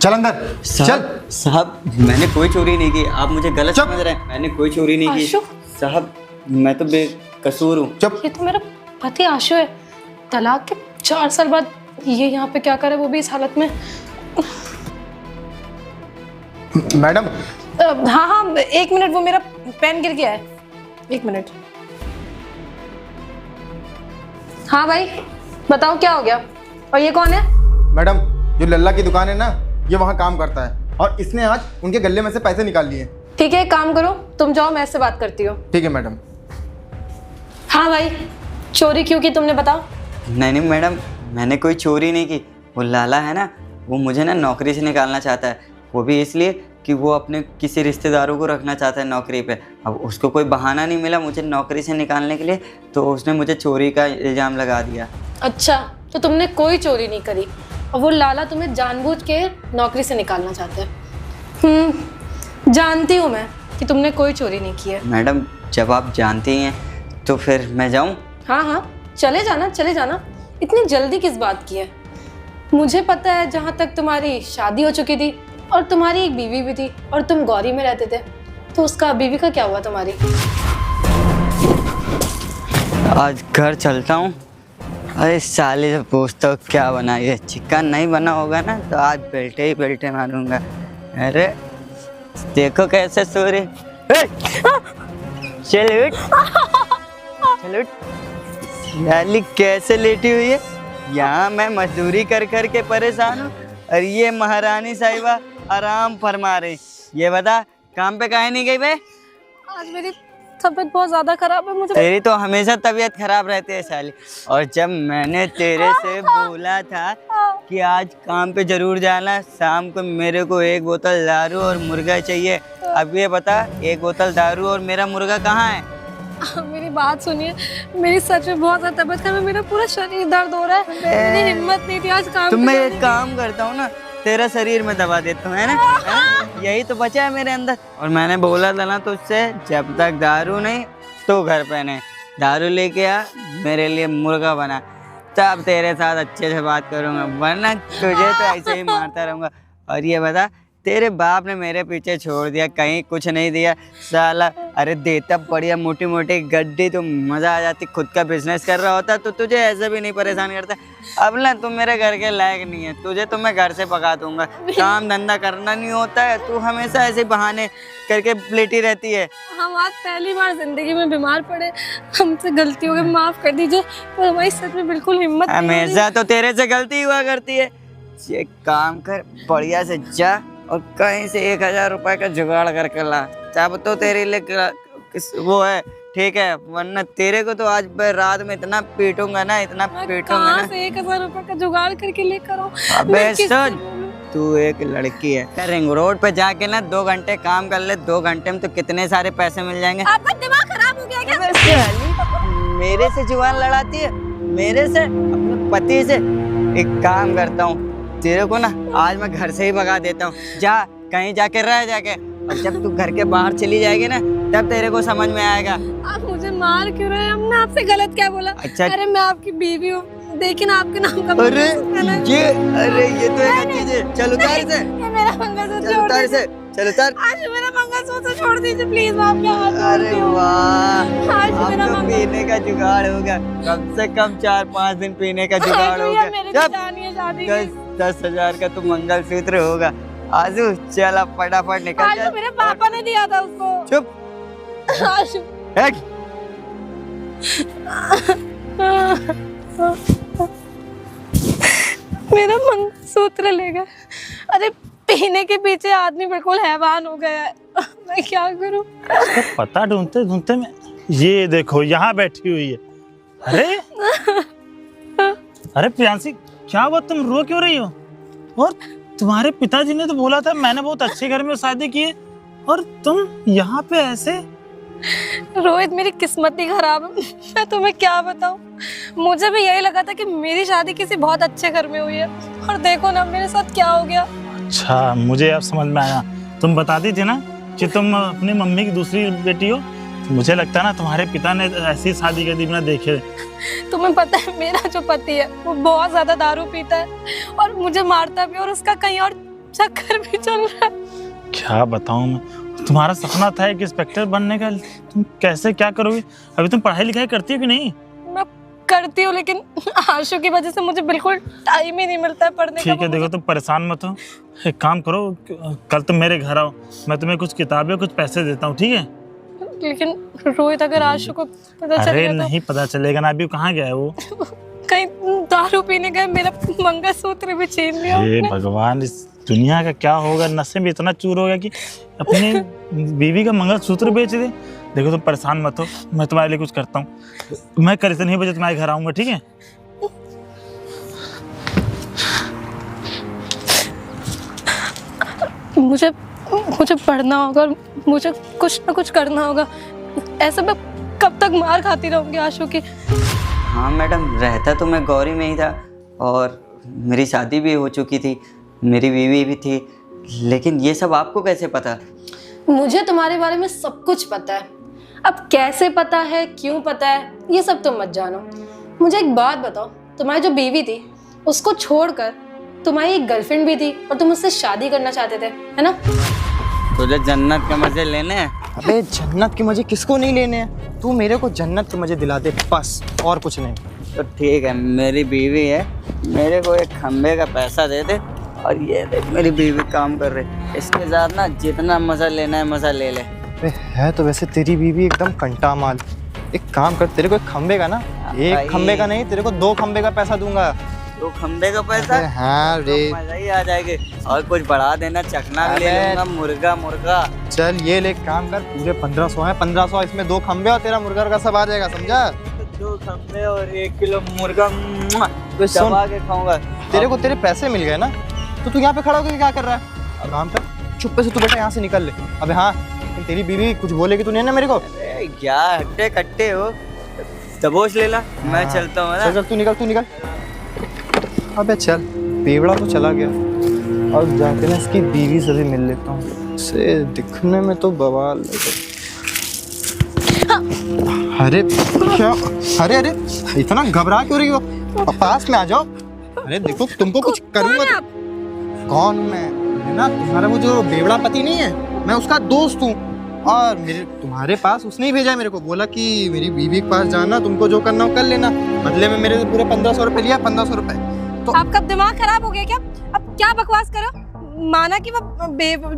चल अंदर चल। साहब मैंने कोई चोरी नहीं की, आप मुझे गलत चुप। समझ रहे हैं। मैंने कोई चोरी नहीं की आशु? साहब, मैं तो बेकसूर हूँ। चुप। ये तो मेरा पति आशु है। तलाक के 4 साल बाद ये यहाँ पे क्या करे, वो भी इस हालत में। मैडम हाँ हाँ 1 मिनट, वो मेरा पेन गिर गया है, 1 मिनट। हाँ भाई बताओ क्या हो गया, और ये कौन है? मैडम, जो लल्ला की दुकान है ना, ये वहाँ काम करता है और इसने आज उनके गले में से पैसे निकाल लिए। ठीक है एक काम करो, तुम जाओ, मैं इससे बात करती हूँ। ठीक है मैडम। हाँ भाई, चोरी क्यों की तुमने, बताओ। नहीं मैडम, मैंने कोई चोरी नहीं की। वो लाला है ना, वो मुझे ना नौकरी से निकालना चाहता है, वो भी इसलिए कि वो अपने किसी रिश्तेदारों को रखना चाहता है नौकरी पे। अब उसको कोई बहाना नहीं मिला मुझे नौकरी से निकालने के लिए, तो उसने मुझे चोरी का इल्ज़ाम लगा दिया। अच्छा, तो तुमने कोई चोरी नहीं करी और वो लाला तुम्हें जानबूझ के नौकरी से निकालना चाहता है। जानती हूँ मैं कि तुमने कोई चोरी नहीं की है। मैडम जब आप जानती ही हैं तो फिर मैं जाऊँ? हाँ हाँ चले जाना चले जाना, इतनी जल्दी किस बात की है। मुझे पता है जहाँ तक तुम्हारी शादी हो चुकी थी और तुम्हारी एक बीवी भी थी और तुम गौरी में रहते थे, तो उसका बीवी का क्या हुआ तुम्हारी? आज घर चलता हूँ। अरे साले से पूछता हूँ क्या बना, ये चिकन नहीं बना होगा ना तो आज बेल्टे ही बेल्टे मारूंगा। अरे देखो कैसे सो रही। चल उठ, चल उठ। साली कैसे लेटी हुई है। यहाँ मैं मजदूरी कर कर के परेशान हूँ और ये महारानी साहिबा आराम फरमा रही। ये बता काम पे काहे नहीं गई बे? आज मेरी तबीयत बहुत ज्यादा खराब है, मुझे। तेरी तो हमेशा तबीयत खराब रहती है साली। और जब मैंने तेरे से बोला था कि आज काम पे जरूर जाना, शाम को मेरे को 1 बोतल दारू और मुर्गा चाहिए, अब ये बता 1 बोतल दारू और मेरा मुर्गा कहाँ है? मेरी बात सुनिए, मेरी सच में बहुत ज्यादा तबीयत खराब है, मेरा पूरा शरीर दर्द हो रहा है, मेरी हिम्मत नहीं थी आज काम तो पे मैं जाने एक की। काम करता हूँ ना, तेरा शरीर में दबा देता हूँ, है ना? है? यही तो बचा है मेरे अंदर। और मैंने बोला था ना तुझसे, जब तक दारू नहीं तो घर पे नहीं, दारू लेके आ, मेरे लिए मुर्गा बना, तब तेरे साथ अच्छे से बात करूँगा, वरना तुझे तो ऐसे ही मारता रहूँगा। और ये बता, तेरे बाप ने मेरे पीछे छोड़ दिया, कहीं कुछ नहीं दिया साला। अरे देता बढ़िया मोटी मोटी गड्डी तो मज़ा आ जाती, खुद का बिजनेस कर रहा होता तो तुझे ऐसे भी नहीं परेशान करता। अब ना तुम मेरे घर के लायक नहीं है, तुझे तो मैं घर से पका दूंगा। काम धंधा करना नहीं होता है, तू हमेशा ऐसे बहाने करके लेटी रहती है। हम आज पहली बार जिंदगी में बीमार पड़े, हमसे गलती हो गई, माफ कर दीजिए, पर हमारी सच में बिल्कुल हिम्मत नहीं हो रही। हमेशा तो तेरे से गलती हुआ करती है। ये काम कर, बढ़िया से जा और कहीं से 1000 रुपए का जुगाड़ करके ला, तब तो तेरे लिए वो है, ठीक है, वरना तेरे को तो आज मैं रात में इतना पीटूंगा ना, इतना पीटूंगा कहाँ ना। से 1000 रुपए का जुगाड़ करके लेकर आऊं? अबे मैं किससे सुन, बोलूं? तू एक लड़की है, रिंग रोड पे जाके ना 2 घंटे काम कर ले, 2 घंटे में तो कितने सारे पैसे मिल जाएंगे। आपका दिमाग खराब हो गया क्या? अबे साली, मेरे से जुबान लड़ाती है, मेरे से, अपने पति से। एक काम करता हूँ, तेरे को ना आज मैं घर से ही भगा देता हूँ, जा कहीं जाके रह जाके, और जब तू घर के बाहर चली जाएगी ना तब तेरे को समझ में आएगा। आप मुझे मार क्यों रहे हैं? हमने आपसे गलत क्या बोला? अच्छा। अरे मैं आपकी बीवी हूँ, देखिए ना आपके नाम का अरे मंगलसूत्र ये, अरे ये तो एक अच्छी चीज है। चल उतार से, ये मेरा मंगलसूत्र चल छोड़ उतार दीजिए। से, चल उतार। आज मेरा मंगलसूत्र छोड़ दीजिए प्लीज, मैं आपके हाथ अरे जोड़ती हूँ। वाह, आज अब मेरा तो पीने का जुगाड़ होगा, कम से कम 4-5 दिन पीने का जुगाड़ होगा। शादी 10,000 का तो मंगलसूत्र होगा। आजू चल अब फटाफट निकल आज जा। मेरे पापा ने दिया था उसको। चुप, आशु। हट। मेरा मंगलसूत्र ले गए। अरे पीने के पीछे आदमी बिल्कुल हैवान हो गया है, मैं क्या करूं? तो पता ढूंढते ढूंढते में ये देखो यहाँ बैठी हुई है। अरे अरे प्रियांशी, क्या हुआ, तुम रो क्यों रही हो? और तुम्हारे पिताजी ने तो बोला था मैंने बहुत अच्छे घर में शादी की है, और तुम यहाँ पे ऐसे? रोहित मेरी किस्मत ही खराब है, मैं तुम्हें क्या बताऊं। मुझे भी यही लगा था कि मेरी शादी किसी बहुत अच्छे घर में हुई है, और देखो ना मेरे साथ क्या हो गया। अच्छा, मुझे अब समझ में आया। तुम बताती थी ना कि तुम अपनी मम्मी की दूसरी बेटी हो, तो मुझे लगता है ना तुम्हारे पिता ने ऐसी शादी कर दी बिना देखे। तुम्हें पता है मेरा जो पति है वो बहुत ज्यादा दारू पीता है और मुझे मारता भी, और उसका कहीं और चक्कर भी चल रहा है। क्या बताऊं मैं, तुम्हारा सपना था एक इंस्पेक्टर बनने का, तुम कैसे क्या करोगे? अभी तुम पढ़ाई लिखाई करती हो कि नहीं? मैं करती हूँ, लेकिन आशु की वजह से मुझे बिल्कुल टाइम ही नहीं मिलता है पढ़ने का। ठीक है, देखो तुम परेशान मत हो, एक काम करो, कल तुम मेरे घर आओ, मैं तुम्हें कुछ किताबें कुछ पैसे देता हूँ, ठीक है? लेकिन रोहित, अगर आशु को पता अरे चलेगा तो नहीं पता चलेगा ना, अभी कहाँ गया है वो? कहीं दारू पीने गए, मेरा मंगलसूत्र भी छीन लिया हे उसने। भगवान, इस दुनिया का क्या होगा, नशे में इतना चूर होगा कि अपनी बीवी का मंगलसूत्र बेच दे। देखो तुम परेशान मत हो, मैं तुम्हारे लिए कुछ करता हूँ, मैं कल इतने बजे तुम्हारे घर आऊंगा, ठीक है? मुझे पढ़ना होगा और मुझे कुछ ना कुछ करना होगा। ऐसे मैं कब तक मार खाती रहूंगी आशु की। हाँ मैडम, रहता तो मैं गौरी में ही था और मेरी शादी भी हो चुकी थी, मेरी बीवी भी थी, लेकिन ये सब आपको कैसे पता? मुझे तुम्हारे बारे में सब कुछ पता है। अब कैसे पता है, क्यों पता है, ये सब तुम मत जानो। मुझे एक बात बताओ, तुम्हारी जो बीवी थी उसको छोड़कर तुम्हारी एक गर्लफ्रेंड भी थी और तुम उससे शादी करना चाहते थे, है ना? तुझे जन्नत के मजे लेने हैं? अबे जन्नत के मजे किसको नहीं लेने हैं? तू मेरे को जन्नत के मजे दिला दे बस, और कुछ नहीं। तो ठीक है, मेरी बीवी है, मेरे को एक खंबे का पैसा दे दे और ये देख मेरी बीवी काम कर रही, इसके साथ ना जितना मजा लेना है मजा ले ले। अबे है तो वैसे तेरी बीवी एकदम कंटा माल। एक काम कर, तेरे को एक खंबे का ना, एक खंबे का नहीं, तेरे को 2 खंबे का पैसा दूंगा। तो खंबे का पैसा? हाँ रे, तो मजा ही आ जाएगी। और कुछ बढ़ा देना, चखना भी ले लूंगा, मुर्गा। चल ये ले, काम कर, पूरे 1500 है, 1500 इसमें 2 खंबे और तेरा मुर्गा का सब आ जाएगा, समझा? 2 खंबे और 1 किलो मुर्गा सुन, दबा के खाऊंगा। तेरे को तेरे पैसे मिल गए ना, तो तू यहाँ पे खड़ा होकर क्या कर रहा है? अब काम कर, चुप्पे से तू बेटा यहाँ से निकल ले। अबे हाँ, तेरी बीवी कुछ बोलेगी तू नहीं ना मेरे को? अरे क्या हट्टे कट्टे हो, दबोच ले ला, मैं चलता हूँ ना। चल तू निकल। अबे चल, बेवड़ा तो चला गया, और जाके ना इसकी बीवी से भी मिल लेता हूँ, इसे दिखने में तो बवाल लगे। अरे क्या, अरे इतना घबरा क्यों रही हो? पास में आ जाओ। अरे देखो तुमको कुछ करूंगा तो। कौन मैं ना, तुम्हारा वो जो बेवड़ा पति नहीं है, मैं उसका दोस्त हूँ, और मेरे तुम्हारे पास उसने ही भेजा है मेरे को, बोला कि मेरी बीवी के पास जाना, तुमको जो करना हो कर लेना, बदले में मेरे से पूरे 1500 रुपये लिया, 1500 रुपये। तो आपका दिमाग खराब हो गया क्या? अब क्या बकवास करो? माना कि वो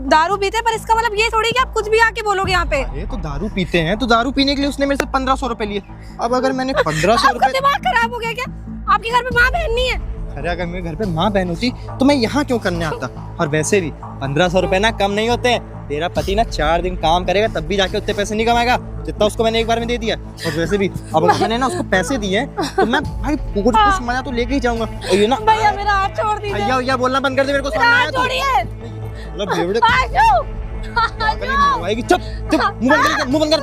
दारू पीते, पर इसका मतलब ये थोड़ी कि आप कुछ भी आके बोलोगे यहाँ पे। अरे तो दारू पीते हैं, तो दारू पीने के लिए उसने मेरे से 1500 रुपए लिए। अब अगर मैंने 1500 आपका रुपए, दिमाग खराब हो गया क्या? आपके घर पे माँ बहन नहीं है? अरे अगर मेरे घर पे माँ बहन होती तो मैं यहाँ क्यों करने आता? और वैसे भी 1500 रुपए ना कम नहीं होते हैं। तेरा पति ना 4 दिन काम करेगा तब भी जाके उतने पैसे नहीं कमाएगा जितना उसको मैंने एक बार में दे दिया। और वैसे भी अब अगर मैंने ना उसको पैसे दिए तो मैं भाई कुछ मजा तो लेके ही जाऊंगा। और ये ना भैया मेरा हाथ छोड़ दीजिए। भैया बोलना बंद कर दे, मेरे को सुनना है। छोड़िए। मतलब बेवड़े आएगी। चुप मुंह बंद कर।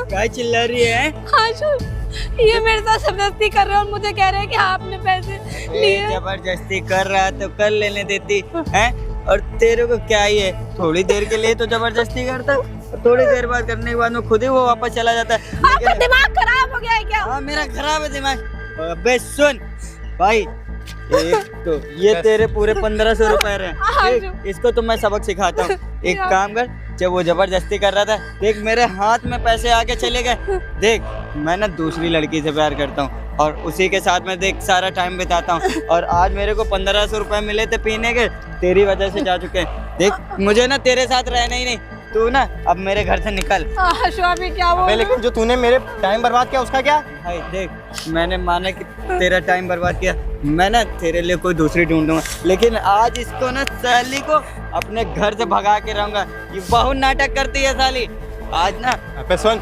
क्या चिल्ला रही है? आशु, ये मेरे साथ जबरदस्ती कर रहे हो और मुझे कह रहे हैं कि आपने पैसे लिए। जबरदस्ती कर रहा तो कर लेने देती है, और तेरे को क्या ही है, थोड़ी देर के लिए तो जबरदस्ती करता, थोड़ी देर बाद करने के बाद में खुद ही वो वापस चला जाता है। आपका दिमाग खराब हो गया है क्या? हाँ मेरा खराब है दिमाग। अबे सुन भाई, एक तो ये तेरे पूरे 1500 रुपए रहे, इसको तो मैं सबक सिखाता हूँ। एक काम कर, जब वो जबरदस्ती कर रहा था, देख मेरे हाथ में पैसे आके चले गए। देख मैं ना दूसरी लड़की से प्यार करता हूँ और उसी के साथ में देख सारा टाइम बिताता हूँ, और आज मेरे को 1500 रुपए मिले थे पीने के, तेरी वजह से जा चुके हैं। देख मुझे ना तेरे साथ रहना ही नहीं, तू ना अब मेरे घर से निकल। आशु अभी क्या बोल? लेकिन जो तूने मेरे टाइम बर्बाद किया उसका क्या? भाई देख मैंने माना कि तेरा टाइम बर्बाद किया, मैं ना तेरे लिए कोई दूसरी ढूंढूंगा, लेकिन आज इसको ना साली को अपने घर से भगा के रहूंगा। ये बहुत नाटक करती है साली आज ना। अबे सुन,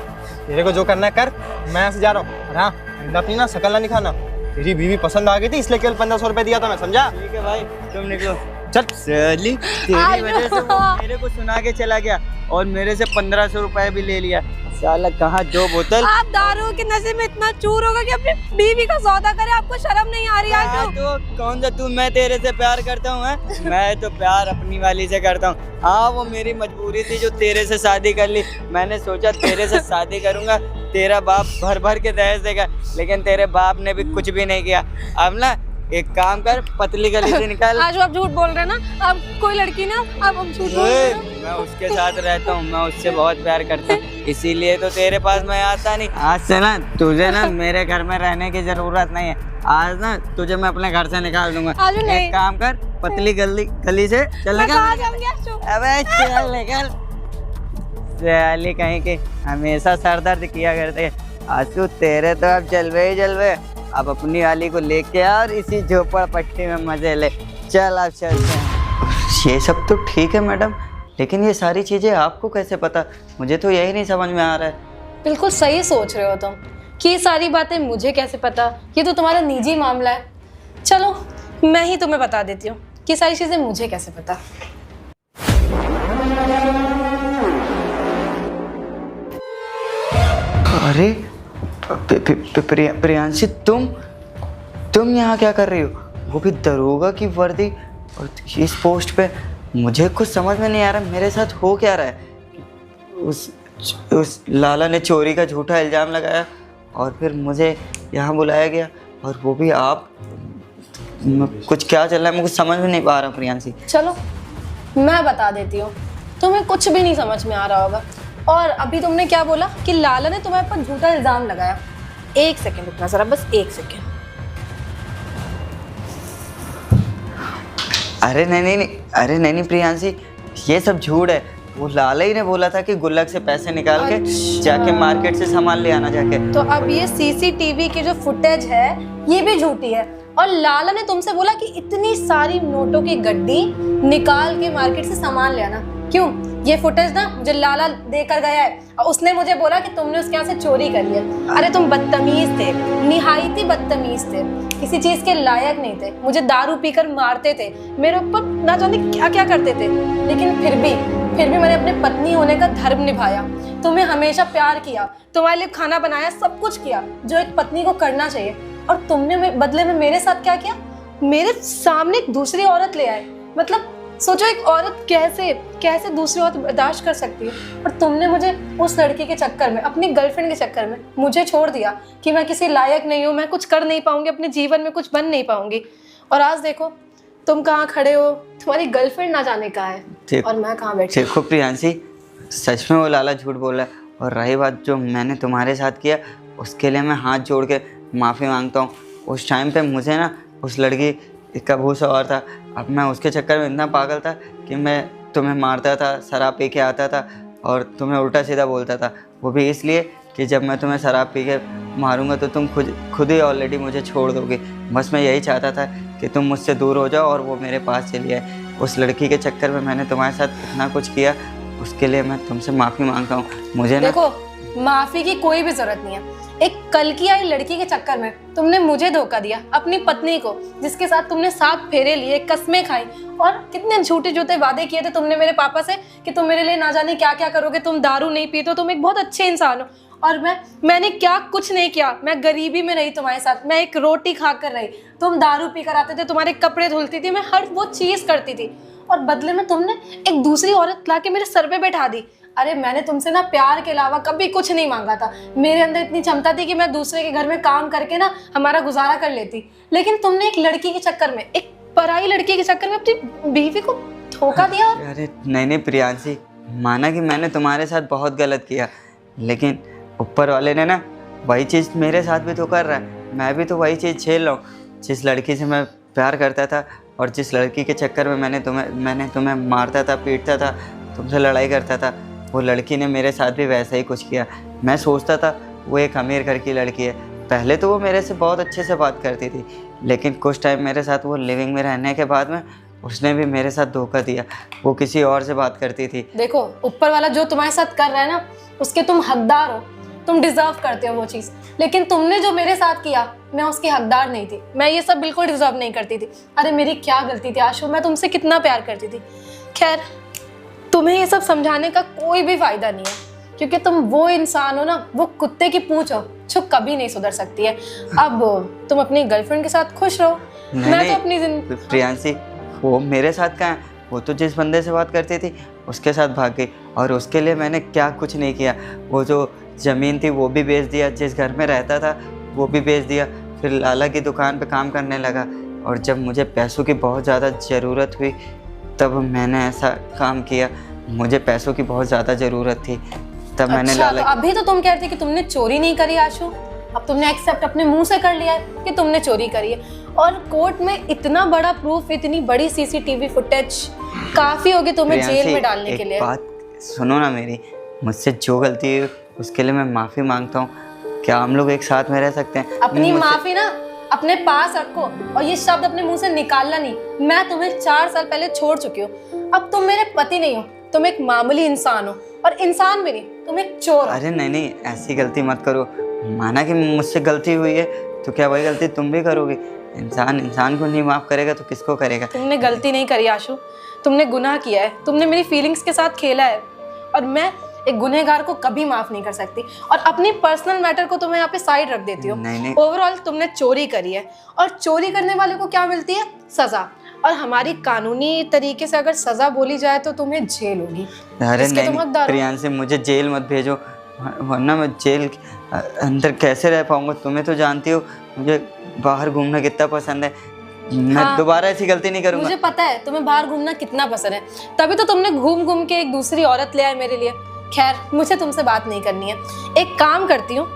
तेरे को जो करना है कर, मैं यहाँ से जा रहा हूँ। हाँ अपनी ना शकल ना दिखाना, तेरी बीवी पसंद आ गई थी इसलिए केवल 1500 रुपए दिया था मैं, समझा? ठीक है भाई तुम निकलो। चल साली, तेरी वजह से वो मेरे को सुना के चला गया और मेरे से 1500 रुपए भी ले लिया। साला कहाँ जो बोतल। आप दारू के नशे में इतना चूर होगा कि अपनी बीवी का सौदा करे, आपको शर्म नहीं आ रही? आशु तो कौन सा तू, मैं तेरे से प्यार करता हूँ? मैं तो प्यार अपनी वाली से करता हूँ। हाँ वो मेरी मजबूरी थी जो तेरे से शादी कर ली, मैंने सोचा तेरे से शादी करूंगा, तेरा बाप भर भर के दहेज देगा, लेकिन तेरे बाप ने भी कुछ भी नहीं किया। अब ना एक काम कर, पतली गली से निकल। आज आप झूठ बोल रहे हैं ना, आप कोई लड़की ना, आप झूठ बोल रहे हैं ना। मैं उसके साथ रहता हूँ, मैं उससे बहुत प्यार करता हूँ, इसीलिए तो तेरे पास मैं आता नहीं। आज से ना तुझे ना मेरे घर में रहने की जरूरत नहीं है। आज ना तुझे मैं अपने घर से निकाल दूंगा। आज नहीं। एक काम कर, पतली गली से चल मैं कहाँ निकल। जाऊंगी? चुप। अबे चल निकल। साली कहीं के हमेशा सर दर्द किया करते हैं। आंसू तेरे तो अब जलवे ही जलवे। अब अपनी वाली को लेके आ और इसी झोपड़पट्टी में मजे ले। चल अब चलते हैं। ये सब तो ठीक है मैडम, लेकिन ये सारी चीजें आपको कैसे पता? मुझे तो यही नहीं समझ में आ रहा है। बिल्कुल सही सोच रहे हो तुम कि ये सारी बातें मुझे कैसे पता, ये तो तुम्हारा निजी मामला है। चलो मैं ही तुम्हें बता देती हूँ कि सारी चीजें मुझे कैसे पता। अरे प्रियांशी, तुम यहाँ क्या कर रही हो? वो भी दरोगा की वर्दी और इस पोस्ट पे। मुझे कुछ समझ में नहीं आ रहा मेरे साथ हो क्या रहा है। उस लाला ने चोरी का झूठा इल्ज़ाम लगाया और फिर मुझे यहाँ बुलाया गया, और वो भी आप। कुछ क्या चल रहा है मुझे समझ में नहीं आ रहा प्रियांशी। चलो मैं बता देती हूँ, तुम्हें कुछ भी नहीं समझ में आ रहा होगा। और अभी तुमने क्या बोला कि लाला ने तुम्हारे पर झूठा इल्जाम लगाया। एक सेकंड रुकना जरा, बस एक सेकंड। अरे नहीं प्रियांशी, ये सब झूठ है। वो लाला ही ने बोला था कि गुल्लक से पैसे निकाल के जाके मार्केट से सामान ले आना जाके। तो अब ये सीसीटीवी की जो फुटेज है ये भी झूठी है। और लाला ने तुमसे बोला कि इतनी सारी नोटों की गड्डी निकाल के मार्केट से सामान ले आना। क्यों? ये फुटेज ना मुझे लाला देकर गया है और उसने मुझे बोला कि तुमने उसके यहाँ से चोरी करी है। अरे तुम बदतमीज थे, निहायती बदतमीज थे, किसी चीज के लायक नहीं थे। मुझे दारू पीकर मारते थे, मेरे ऊपर ना जाने क्या क्या करते थे, लेकिन फिर भी मैंने अपने पत्नी होने का धर्म निभाया। तुम्हें हमेशा प्यार किया, तुम्हारे लिए खाना बनाया, सब कुछ किया जो एक पत्नी को करना चाहिए। और तुमने बदले में मेरे साथ क्या किया? मेरे सामने एक दूसरी औरत ले आए। मतलब सोचो, एक औरत कैसे दूसरी औरत बर्दाश्त कर सकती है। और तुमने मुझे उस लड़की के चक्कर में, अपनी गर्लफ्रेंड के चक्कर में मुझे छोड़ दिया कि मैं किसी लायक नहीं हूँ, मैं कुछ कर नहीं पाऊंगी, अपने जीवन में कुछ बन नहीं पाऊंगी। और आज देखो तुम कहाँ खड़े हो, तुम्हारी गर्लफ्रेंड ना जाने कहाँ है और मैं कहाँ बैठी। देखो प्रियांशी, सच में वो लाला झूठ बोला है। और रही बात जो मैंने तुम्हारे साथ किया, उसके लिए मैं हाथ जोड़ के माफ़ी मांगता हूँ। उस टाइम पे मुझे ना उस लड़की का भूसा और था। अब मैं उसके चक्कर में इतना पागल था कि मैं तुम्हें मारता था, शराब पी के आता था और तुम्हें उल्टा सीधा बोलता था। वो भी इसलिए कि जब मैं तुम्हें शराब पी के मारूंगा तो तुम खुद ही ऑलरेडी मुझे छोड़ दोगे। बस मैं यही चाहता था कि तुम मुझसे दूर हो जाओ और वो मेरे पास चली आए। उस लड़की के चक्कर में मैंने तुम्हारे साथ इतना कुछ किया, उसके लिए मैं तुमसे माफ़ी मांगता हूँ। मुझे ना देखो, माफ़ी की कोई भी ज़रूरत नहीं है। एक कल की आई लड़की के चक्कर में तुमने मुझे धोखा दिया, अपनी पत्नी को, जिसके साथ तुमने 7 फेरे लिए, कस्में खाई और कितने झूठे वादे किए थे तुमने मेरे पापा से कि तुम मेरे लिए ना जाने क्या क्या करोगे, तुम दारू नहीं पीते हो, तुम एक बहुत अच्छे इंसान हो। और मैंने क्या कुछ नहीं किया। मैं गरीबी में रही तुम्हारे साथ, मैं एक रोटी खाकर रही, तुम दारू पीकर आते थे, तुम्हारे कपड़े धुलती थी, मैं हर वो चीज़ करती थी। और बदले में तुमने एक दूसरी औरत ला के मेरे सर पे बैठा दी। अरे मैंने तुमसे ना प्यार के अलावा कभी कुछ नहीं मांगा था। मेरे अंदर इतनी क्षमता थी कि मैं दूसरे के घर में काम करके ना हमारा गुजारा कर लेती। लेकिन तुमने एक लड़की के चक्कर में, एक पराई लड़की के चक्कर में अपनी बीवी को धोखा दिया। अरे नहीं प्रियांशी, माना कि मैंने तुम्हारे साथ बहुत गलत किया, लेकिन ऊपर वाले ने ना वही चीज़ मेरे साथ भी तो कर रहा है। मैं भी तो वही चीज़ झेल रहा हूँ। जिस लड़की से मैं प्यार करता था और जिस लड़की के चक्कर में मैंने तुम्हें मारता था, पीटता था, तुमसे लड़ाई करता था, वो लड़की ने मेरे साथ भी वैसा ही कुछ किया। मैं सोचता था वो एक अमीर घर की लड़की है। पहले तो वो मेरे से बहुत अच्छे से बात करती थी, लेकिन कुछ टाइम मेरे साथ वो लिविंग में रहने के बाद में उसने भी मेरे साथ धोखा दिया। वो किसी और से बात करती थी। देखो, ऊपर वाला जो तुम्हारे साथ कर रहा है ना, उसके तुम हकदार हो, तुम डिजर्व करते हो वो चीज़। लेकिन तुमने जो मेरे साथ किया, मैं उसकी हकदार नहीं थी। मैं ये सब बिल्कुल डिजर्व नहीं करती थी। अरे मेरी क्या गलती थी आशु, मैं तुमसे कितना प्यार करती थी। खैर, तुम्हें ये सब समझाने का कोई भी फायदा नहीं है, क्योंकि तुम वो इंसान हो ना, वो कुत्ते की पूंछ हो जो कभी नहीं सुधर सकती है। अब तुम अपनी गर्लफ्रेंड के साथ खुश रहो। मैं तो अपनी जिंदगी। प्रियांशी, वो मेरे साथ कहाँ है? वो तो जिस बंदे से बात करती थी उसके साथ भाग गई, और उसके लिए मैंने क्या कुछ नहीं किया। वो जो ज़मीन थी वो भी बेच दिया, जिस घर में रहता था वो भी बेच दिया, फिर लाला की दुकान पे काम करने लगा। और जब मुझे पैसों की बहुत ज़्यादा ज़रूरत हुई तब मैंने ऐसा काम किया। मुझे पैसों की बहुत ज़्यादा ज़रूरत थी तब मैंने अच्छा, लालच। तो अभी तो तुम कह रहे थे कि तुमने चोरी नहीं करी आशु, अब तुमने एक्सेप्ट अपने मुंह से कर लिया है कि तुमने चोरी करी है। और कोर्ट में इतना बड़ा प्रूफ, इतनी बड़ी सीसीटीवी फुटेज काफी होगी तुम्हें जेल प्रियांशी, में डालने के एक लिए। बात सुनो ना मेरी, मुझसे जो गलती हुई उसके लिए मैं माफ़ी मांगता हूँ। क्या हम लोग एक साथ में रह सकते हैं? अपनी मुझसे- माफी ना अपने पास रखो और ये शब्द अपने मुंह से निकालना नहीं। मैं तुम्हें 4 साल पहले छोड़ चुकी हूँ। अब तुम मेरे पति नहीं हो, तुम एक मामूली इंसान हो, और इंसान भी नहीं, तुम एक चोर हो। अरे नहीं नहीं, ऐसी गलती मत करो। माना कि मुझसे गलती हुई है तो क्या वही गलती तुम भी करोगे? इंसान इंसान को नहीं माफ़ करेगा तो किसको करेगा? तुमने गलती नहीं करी आशु, तुमने गुनाह किया है, तुमने मेरी फीलिंग्स के साथ खेला है, और मैं एक गुनहगार को कभी माफ नहीं कर सकती। और अपनी पर्सनल मैटर को तुम्हें यहाँ पे साइड रख देती हूँ। नहीं नहीं, ओवरऑल तुमने चोरी करी है, और चोरी करने वाले को क्या मिलती है? सजा। और हमारी कानूनी तरीके से अगर सजा बोली जाए तो तुम्हें जेल होगी। अरे इसके नहीं तुम हकदार हो। प्रियांशी, मुझे जेल मत भेजो, वरना मैं जेल के अंदर कैसे रह पाऊंगा? तुम्हें तो जानती हो मुझे बाहर घूमना कितना पसंद है। मैं हाँ, दोबारा ऐसी गलती नहीं करूंगा। मुझे पता है तुम्हें बाहर घूमना कितना पसंद है, तभी तो तुमने घूम घूम के एक दूसरी औरत ले आए मेरे लिए। खैर, मुझे तुमसे बात नहीं करनी है। एक काम करती हूँ,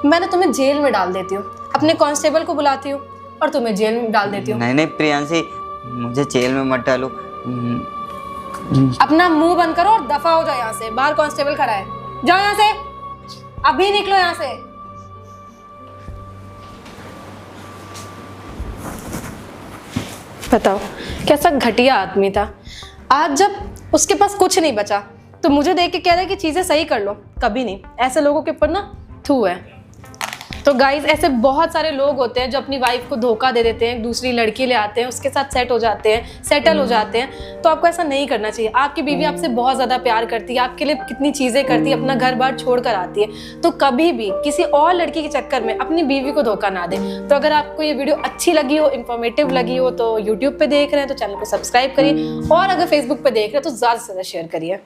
मैंने तुम्हें जेल में डाल देती हूँ, अपने कांस्टेबल को बुलाती हूँ और तुम्हें जेल में डाल देती हूँ। नहीं नहीं प्रियांशी, मुझे जेल में मत डालो। अपना मुंह बंद करो और दफा हो जाओ यहाँ से। बाहर कांस्टेबल खड़ा है, जाओ यहाँ से, अभी निकलो यहाँ से। बताओ कैसा घटिया आदमी था। आज जब उसके पास कुछ नहीं बचा तो मुझे देख के कह रहा है कि चीजें सही कर लो। कभी नहीं, ऐसे लोगों के ऊपर ना थू है। तो गाइज, ऐसे बहुत सारे लोग होते हैं जो अपनी वाइफ को धोखा दे देते हैं, दूसरी लड़की ले आते हैं, उसके साथ सेट हो जाते हैं, सेटल हो जाते हैं। तो आपको ऐसा नहीं करना चाहिए। आपकी बीवी आपसे बहुत ज़्यादा प्यार करती है, आपके लिए कितनी चीज़ें करती है, अपना घर बार छोड़ कर आती है। तो कभी भी किसी और लड़की के चक्कर में अपनी बीवी को धोखा ना दें। तो अगर आपको ये वीडियो अच्छी लगी हो, इन्फॉर्मेटिव लगी हो, तो यूट्यूब पर देख रहे हैं तो चैनल को सब्सक्राइब करिए, और अगर फेसबुक पर देख रहे हैं तो ज़्यादा से ज़्यादा शेयर करिए।